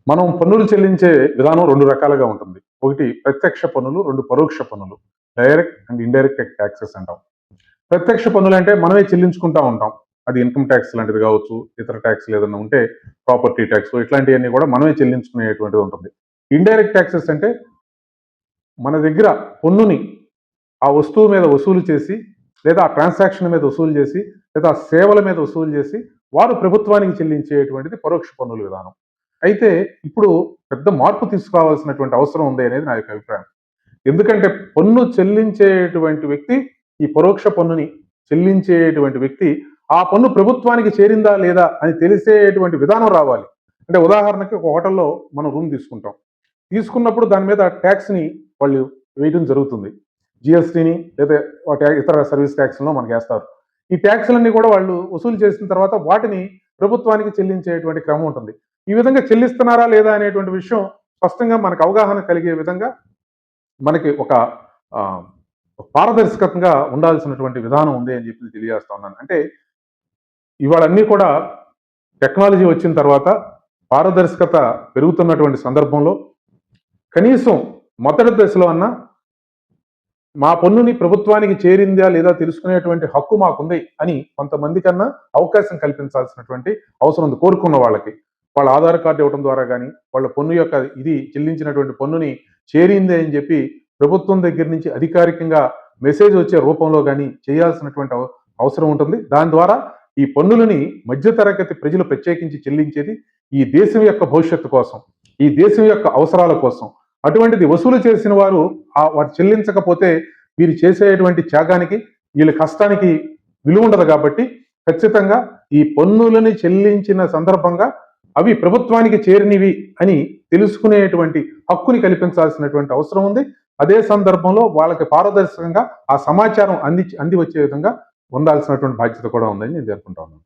మనం పన్నులు చెల్లించే విధానం 2 రకాలుగా ఉంటుంది. ఒకటి ప్రత్యక్ష పన్నులు, 2 పరోక్ష పన్నులు. డైరెక్ట్ అండ్ ఇండైరెక్ట్ టాక్సెస్ అంటాం. ప్రత్యక్ష పన్నులంటే మనమే చెల్లించుకుంటా ఉంటాం. అది ఇన్‌కమ్ టాక్స్ లాంటిది కావచ్చు, ఇతర టాక్స్‌లు ఏదన్నా ఉంటే ప్రాపర్టీ టాక్స్ ఇట్లాంటియన్నీ కూడా మనమే చెల్లించుకునేటువంటిది ఉంటుంది. ఇండైరెక్ట్ టాక్సెస్ అంటే మన దగ్గర పన్నుని ఆ వస్తువు మీద వసూలు చేసి, లేదా ఆ ట్రాన్సాక్షన్ మీద వసూలు చేసి, లేదా ఆ సేవల మీద వసూలు చేసి, వారు ప్రభుత్వానికి చెల్లించేటువంటిది పరోక్ష పన్నుల విధానం. అయితే ఇప్పుడు పెద్ద మార్పు తీసుకురావాల్సినటువంటి అవసరం ఉంది అనేది నా యొక్క అభిప్రాయం. ఎందుకంటే పన్ను చెల్లించేటువంటి వ్యక్తి ఈ పరోక్ష పన్నుని చెల్లించేటువంటి వ్యక్తి ఆ పన్ను ప్రభుత్వానికి చేరిందా లేదా అని తెలిసేటువంటి విధానం రావాలి. అంటే ఉదాహరణకి ఒక హోటల్లో మనం రూమ్ తీసుకుంటాం. తీసుకున్నప్పుడు దాని మీద ట్యాక్స్‌ని వాళ్ళు వేయడం జరుగుతుంది. జీఎస్టీని లేదా ఇతర సర్వీస్ ట్యాక్స్‌లను మనకేస్తారు. ఈ ట్యాక్స్‌లన్నీ కూడా వాళ్ళు వసూలు చేసిన తర్వాత వాటిని ప్రభుత్వానికి చెల్లించేటువంటి క్రమం ఉంటుంది. ఈ విధంగా చెల్లిస్తున్నారా లేదా అనేటువంటి విషయం స్పష్టంగా మనకు అవగాహన కలిగే విధంగా మనకి ఒక ఆహ్, పారదర్శకంగా ఉండాల్సినటువంటి విధానం ఉంది అని చెప్పి తెలియజేస్తా ఉన్నాను. అంటే ఇవాళ అన్నీ కూడా టెక్నాలజీ వచ్చిన తర్వాత పారదర్శకత పెరుగుతున్నటువంటి సందర్భంలో కనీసం మొదటి దశలో అన్నా మా పన్నుని ప్రభుత్వానికి చేరిందా లేదా తెలుసుకునేటువంటి హక్కు మాకుంది అని కొంతమంది కన్నా అవకాశం కల్పించాల్సినటువంటి అవసరం ఉంది కోరుకున్న వాళ్ళకి. వాళ్ళ ఆధార్ కార్డు ఇవ్వడం ద్వారా కానీ, వాళ్ళ పన్ను యొక్క ఇది చెల్లించినటువంటి పన్నుని చేరింది అని చెప్పి ప్రభుత్వం దగ్గర నుంచి అధికారికంగా మెసేజ్ వచ్చే రూపంలో కానీ చేయాల్సినటువంటి అవసరం ఉంటుంది. దాని ద్వారా ఈ పన్నులని మధ్యతరగతి ప్రజలు ప్రత్యేకించి చెల్లించేది ఈ దేశం యొక్క భవిష్యత్తు కోసం, ఈ దేశం యొక్క అవసరాల కోసం. అటువంటిది వసూలు చేసిన వారు వారు చెల్లించకపోతే వీరు చేసేటువంటి త్యాగానికి, వీళ్ళ కష్టానికి విలువ ఉండదు కాబట్టి ఖచ్చితంగా ఈ పన్నులని చెల్లించిన సందర్భంగా అవి ప్రభుత్వానికి చేరినవి అని తెలుసుకునేటువంటి హక్కుని కల్పించాల్సినటువంటి అవసరం ఉంది. అదే సందర్భంలో వాళ్ళకి పారదర్శకంగా ఆ సమాచారం అంది వచ్చే విధంగా ఉండాల్సినటువంటి బాధ్యత కూడా ఉందని నేను పేర్కొంటా ఉన్నాను.